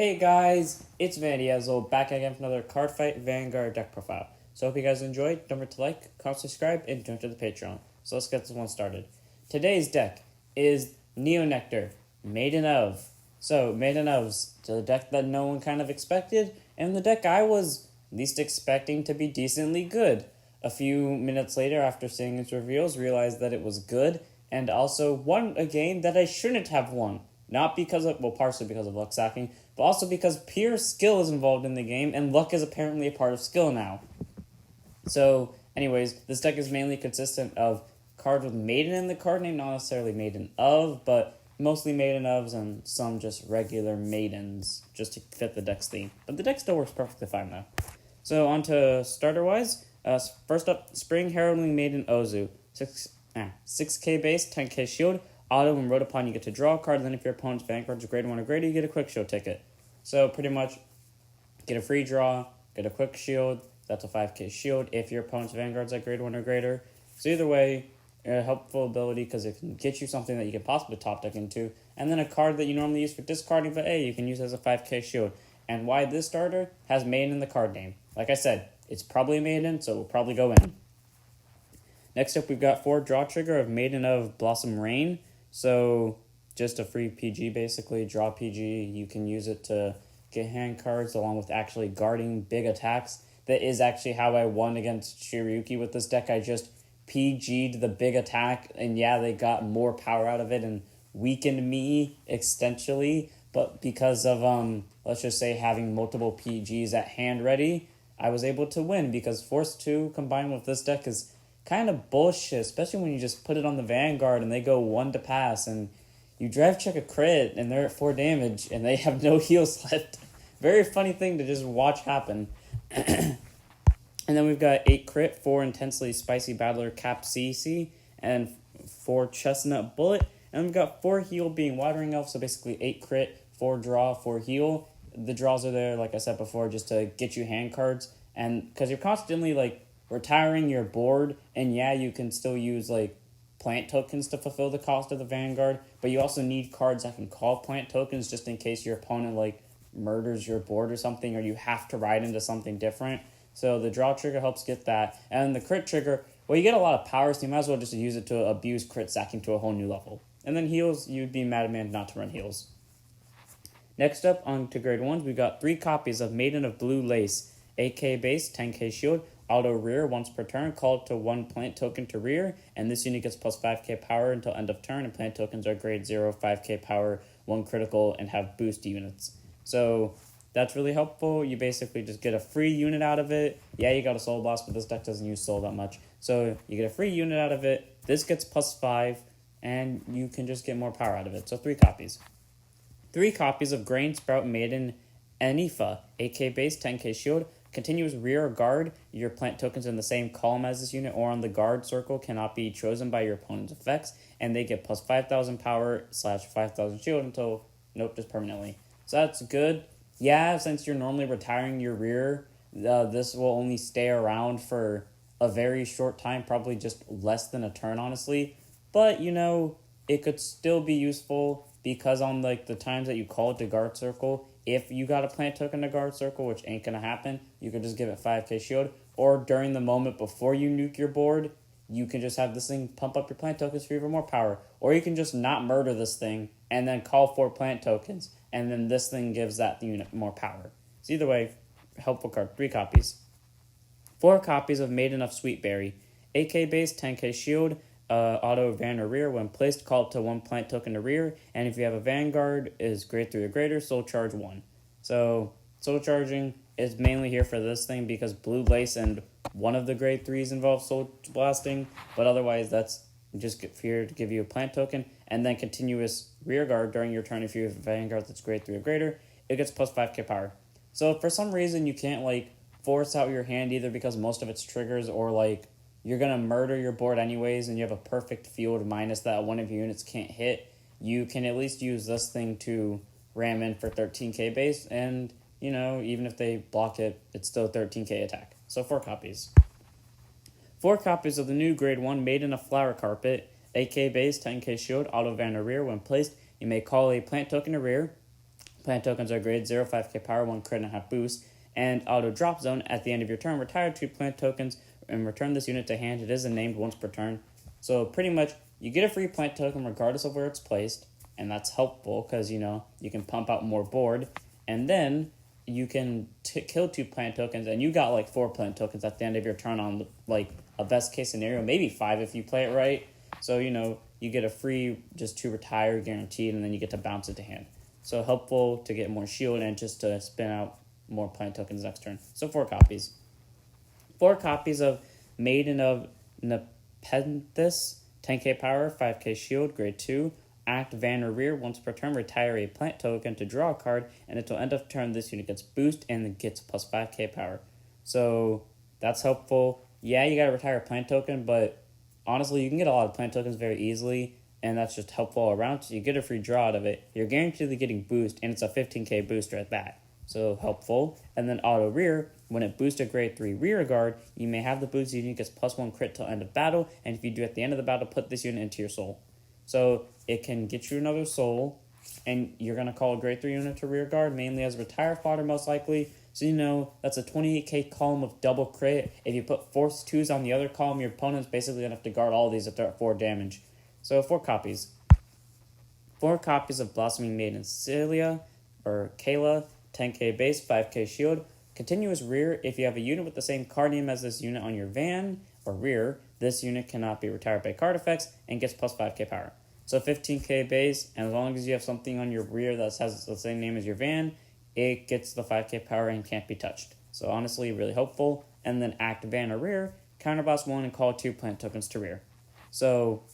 Hey guys, it's Vandiazel back again for another Card Fight Vanguard deck profile. So hope you guys enjoyed. Don't forget to like, comment, subscribe, and join to the Patreon. So let's get this one started. Today's deck is Nectar, Maiden of. So Maiden of's the deck that no one kind of expected, and the deck I was least expecting to be decently good. A few minutes later, after seeing its reveals, realized that it was good, and also won a game that I shouldn't have won. Not because of, well, partially because of luck sacking, but also because pure skill is involved in the game, and luck is apparently a part of skill now. So, anyways, this deck is mainly consistent of cards with Maiden in the card name, not necessarily Maiden of, but mostly Maiden ofs and some just regular Maidens, just to fit the deck's theme. But the deck still works perfectly fine, though. So, on to starter-wise. First up, Spring Heralding Maiden Ozu. 6k base, 10k shield. Auto, when wrote upon, you get to draw a card, and then if your opponent's Vanguard is grade 1 or greater, you get a quick shield ticket. So pretty much, get a free draw, get a quick shield, that's a 5k shield if your opponent's Vanguard's at grade 1 or greater. So either way, a helpful ability because it can get you something that you can possibly top deck into, and then a card that you normally use for discarding, but hey, you can use as a 5k shield. And why this starter has Maiden in the card name. Like I said, it's probably Maiden, so it will probably go in. Next up, we've got 4 draw trigger of Maiden of Blossom Rain. So just a free PG basically, draw PG. You can use it to get hand cards along with actually guarding big attacks. That is actually how I won against Shiryuki with this deck. I just PG'd the big attack, and yeah, they got more power out of it and weakened me extensionally. But because of, let's just say, having multiple PGs at hand ready, I was able to win because Force 2 combined with this deck is kind of bullshit, especially when you just put it on the Vanguard and they go 1 to pass and you drive check a crit and they're at 4 damage and they have no heals left. Very funny thing to just watch happen. And then we've got 8 crit, 4 intensely spicy battler Cap CC, and 4 chestnut bullet. And we've got 4 heal being watering elf, so basically 8 crit, 4 draw, 4 heal. The draws are there, like I said before, just to get you hand cards. And because you're constantly like retiring your board, and yeah, you can still use like plant tokens to fulfill the cost of the Vanguard, but you also need cards that can call plant tokens just in case your opponent like murders your board or something, or you have to ride into something different. So the draw trigger helps get that, and the crit trigger, well, you get a lot of power, so you might as well just use it to abuse crit stacking to a whole new level. And then heals, you'd be madman not to run heals. Next up, on to grade 1s, we've got 3 copies of Maiden of Blue Lace. 8k base, 10k shield. Auto rear once per turn, call to 1 plant token to rear, and this unit gets plus 5k power until end of turn, and plant tokens are grade 0, 5k power, 1 critical, and have boost units. So that's really helpful. You basically just get a free unit out of it. Yeah, you got a soul blast, but this deck doesn't use soul that much. So you get a free unit out of it, this gets plus 5, and you can just get more power out of it. So 3 copies. 3 copies of Grain Sprout Maiden Anifa, 8k base, 10k shield. Continuous rear guard, your plant tokens in the same column as this unit or on the guard circle cannot be chosen by your opponent's effects, and they get plus 5,000 power / 5,000 shield until, nope, just permanently. So that's good. Yeah, since you're normally retiring your rear, this will only stay around for a very short time, probably just less than a turn, honestly. But, you know, it could still be useful because on like the times that you call it to guard circle, if you got a plant token to guard circle, which ain't going to happen, you can just give it 5k shield. Or during the moment before you nuke your board, you can just have this thing pump up your plant tokens for even more power. Or you can just not murder this thing and then call 4 plant tokens. And then this thing gives that unit more power. So either way, helpful card. 3 copies. 4 copies of Maiden of Sweetberry. 8k base, 10k shield. Auto van or rear when placed, call it to 1 plant token to rear, and if you have a Vanguard is grade 3 or greater, soul charge 1. So soul charging is mainly here for this thing because Blue Lace and one of the grade 3s involve soul blasting, but otherwise that's just here to give you a plant token, and then continuous rear guard during your turn. If you have a Vanguard that's grade 3 or greater, it gets plus 5k power. So if for some reason you can't like force out your hand either because most of its triggers or like you're going to murder your board anyways, and you have a perfect field minus that one of your units can't hit, you can at least use this thing to ram in for 13k base, and, you know, even if they block it, it's still 13k attack. So 4 copies. 4 copies of the new grade 1 Maiden of Flower Carpet, 8k base, 10k shield, auto van or rear. When placed, you may call a plant token to rear, Plant tokens are grade 0, 5k power, 1 crit and a half boost, and auto drop zone. At the end of your turn, retire 2 plant tokens and return this unit to hand. It isn't named once per turn. So pretty much, you get a free plant token regardless of where it's placed, and that's helpful because, you can pump out more board. And then you can kill 2 plant tokens, and you got like 4 plant tokens at the end of your turn on like a best case scenario, maybe 5 if you play it right. So, you get a free just to retire guaranteed, and then you get to bounce it to hand. So helpful to get more shield and just to spin out more plant tokens next turn. So 4 copies. 4 copies of Maiden of Nepenthes, 10k power, 5k shield, grade 2. Act Van or Rear. Once per turn, retire a plant token to draw a card, and until end of turn, this unit gets boost and gets plus 5k power. So that's helpful. Yeah, you gotta retire a plant token, but honestly, you can get a lot of plant tokens very easily, and that's just helpful all around. So you get a free draw out of it. You're guaranteed getting boost, and it's a 15k booster at that. So helpful. And then auto rear, when it boosts a grade 3 rear guard, you may have the boost unit gets plus 1 crit till end of battle, and if you do at the end of the battle, put this unit into your soul. So it can get you another soul, and you're going to call a grade 3 unit to rear guard, mainly as retire fodder most likely. So that's a 28k column of double crit. If you put force 2s on the other column, your opponent's basically going to have to guard all of these if they're at 4 damage. So 4 copies. 4 copies of Blossoming Maiden Celia, or Kayla, 10k base, 5k shield. Continuous rear, if you have a unit with the same card name as this unit on your van, or rear, this unit cannot be retired by card effects and gets plus 5k power. So 15k base, and as long as you have something on your rear that has the same name as your van, it gets the 5k power and can't be touched. So honestly, really helpful. And then act Van or Rear, counterblast 1 and call 2 plant tokens to rear. So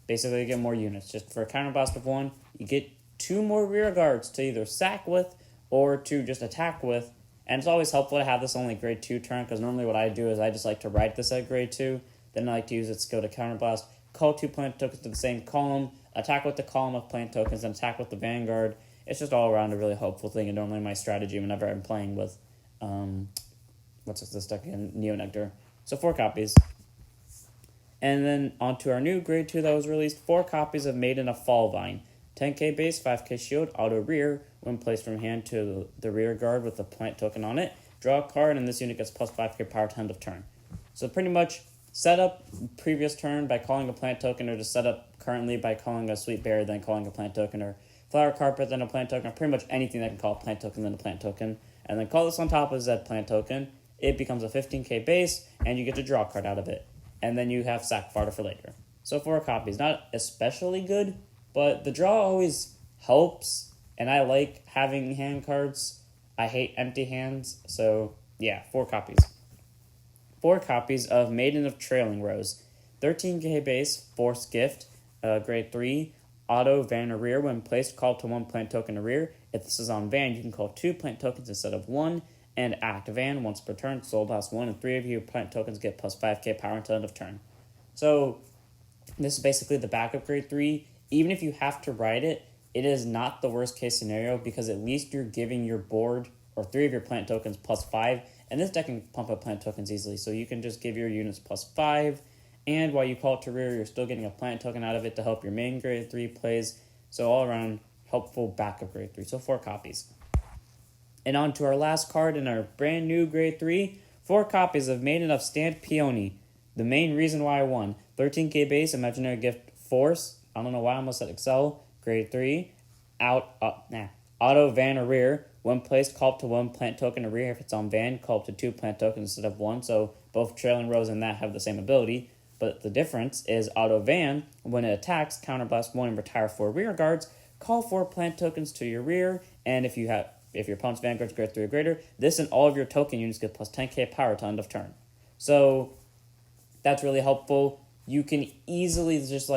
basically you get more units. Just for a counterblast of 1, you get 2 more rear guards to either sack with or to just attack with. And it's always helpful to have this only grade 2 turn, because normally what I do is I just like to write this at grade 2. Then I like to use its skill to counterblast, call 2 plant tokens to the same column, attack with the column of plant tokens, and attack with the vanguard. It's just all around a really helpful thing, and normally my strategy whenever I'm playing with, what's this deck again? Nectar. So 4 copies. And then on to our new grade 2 that was released, 4 copies of Maiden of Fallvine. 10k base, 5k shield, auto rear. When placed from hand to the rear guard with a plant token on it, draw a card, and this unit gets plus 5k power to end of turn. So pretty much set up previous turn by calling a plant token, or just set up currently by calling a Sweet Berry, then calling a plant token, or Flower Carpet, then a plant token, or pretty much anything that can call a plant token, then a plant token. And then call this on top of that plant token. It becomes a 15k base, and you get to draw a card out of it. And then you have sack fodder for later. So 4 copies. Not especially good, but the draw always helps, and I like having hand cards. I hate empty hands, so yeah, 4 copies. 4 copies of Maiden of Trailing Rose. 13k base, Force Gift, grade 3, auto Van or Rear. When placed, call to 1 plant token to rear. If this is on Van, you can call 2 plant tokens instead of 1, and act Van once per turn. Soul blast 1, and 3 of your plant tokens get plus 5k power until end of turn. So this is basically the backup grade 3. Even if you have to write it, it is not the worst case scenario, because at least you're giving your board or 3 of your plant tokens plus 5, and this deck can pump up plant tokens easily, so you can just give your units plus 5, and while you call it to rear, you're still getting a plant token out of it to help your main grade 3 plays. So all around helpful backup grade 3. So 4 copies. And on to our last card in our brand new grade 3, 4 copies of Maiden of Stand Peony. The main reason why I won. 13k base, Imaginary Gift Force. I don't know why I almost said Excel. Grade 3. Auto Van or Rear. When placed, call up to 1 plant token to rear. If it's on Van, call up to 2 plant tokens instead of 1. So both Trailing Rose and that have the same ability. But the difference is auto Van, when it attacks, counterblast 1 and retire 4 rear guards. Call 4 plant tokens to your rear. And if your opponent's Vanguard's grade 3 or greater, this and all of your token units get plus 10k power to end of turn. So that's really helpful. You can easily just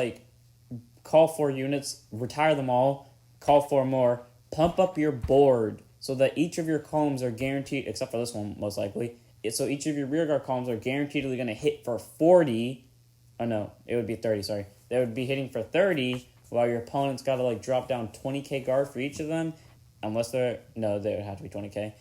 call 4 units, retire them all, call 4 more, pump up your board so that each of your columns are guaranteed, except for this one most likely. So each of your rear guard columns are guaranteedly going to hit for 40. Oh no, it would be 30, sorry. They would be hitting for 30, while your opponent's got to drop down 20k guard for each of them. Unless they would have to be 20k.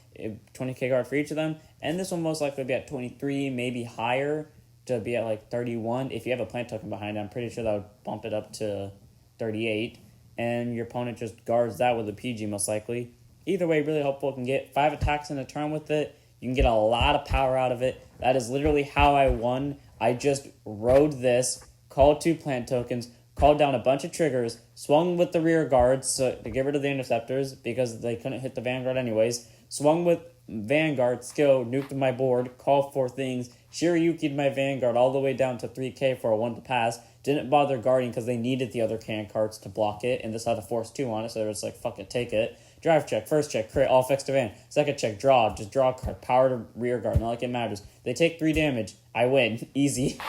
20k guard for each of them. And this one most likely be at 23, maybe higher, to be at 31. If you have a plant token behind it, I'm pretty sure that would bump it up to 38. And your opponent just guards that with a PG most likely. Either way, really helpful. You can get 5 attacks in a turn with it. You can get a lot of power out of it. That is literally how I won. I just rode this, called 2 plant tokens, called down a bunch of triggers, swung with the rear guards to get rid of the interceptors because they couldn't hit the Vanguard anyways, swung with Vanguard, skill, nuked my board, called 4 things, Shiryuki'd my Vanguard all the way down to 3k for a 1 to pass, didn't bother guarding because they needed the other cannon cards to block it, and this had a force 2 on it, so it was like, fuck it, take it. Drive check, first check, crit, all effects to van. Second check, draw, just draw a card, power to rear guard, not like it matters. They take 3 damage, I win, easy.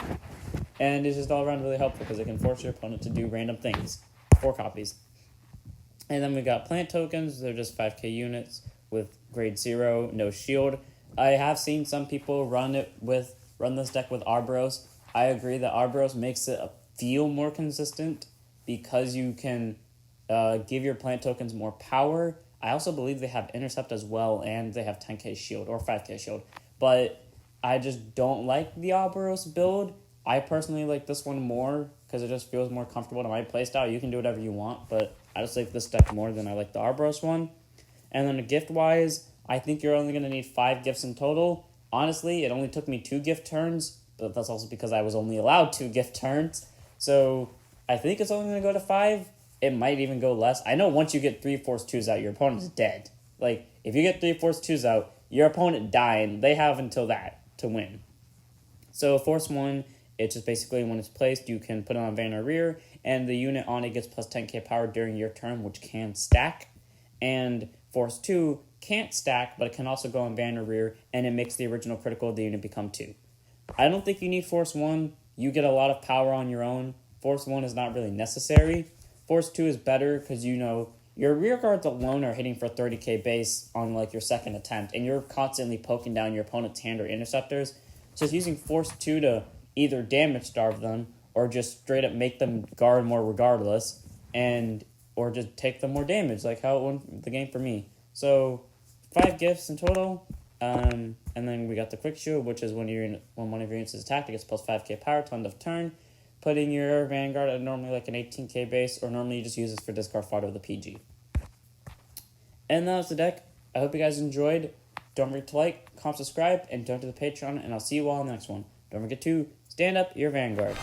And it's just all around really helpful because it can force your opponent to do random things. 4 copies. And then we got plant tokens, they're just 5k units with grade 0, no shield. I have seen some people run this deck with Arbros. I agree that Arbros makes it feel more consistent because you can give your plant tokens more power. I also believe they have intercept as well, and they have 10k shield or 5k shield. But I just don't like the Arbros build. I personally like this one more because it just feels more comfortable to my playstyle. You can do whatever you want, but I just like this deck more than I like the Arbros one. And then gift-wise, I think you're only going to need 5 gifts in total. Honestly, it only took me 2 gift turns, but that's also because I was only allowed 2 gift turns. So I think it's only going to go to 5. It might even go less. I know once you get 3 Force 2s out, your opponent's dead. Like, if you get 3 Force 2s out, your opponent dying, they have until that to win. So Force 1, it's just basically when it's placed, you can put it on van or rear, and the unit on it gets plus 10k power during your turn, which can stack. And Force 2 can't stack, but it can also go on van or rear, and it makes the original critical of the unit become 2. I don't think you need Force 1. You get a lot of power on your own. Force 1 is not really necessary. Force 2 is better because, your rear guards alone are hitting for 30k base on, like, your second attempt, and you're constantly poking down your opponent's hand or interceptors. So it's using Force 2 to either damage starve them or just straight up make them guard more regardless, or just take them more damage, like how it won the game for me. So 5 gifts in total, and then we got the quick shield, which is when one of your units is attacked, it gets plus 5k power to end of turn, putting your Vanguard at normally like an 18k base, or normally you just use this for discard fodder with a PG. And that was the deck. I hope you guys enjoyed. Don't forget to like, comment, subscribe, and donate to the Patreon, and I'll see you all in the next one. Don't forget to stand up your Vanguard.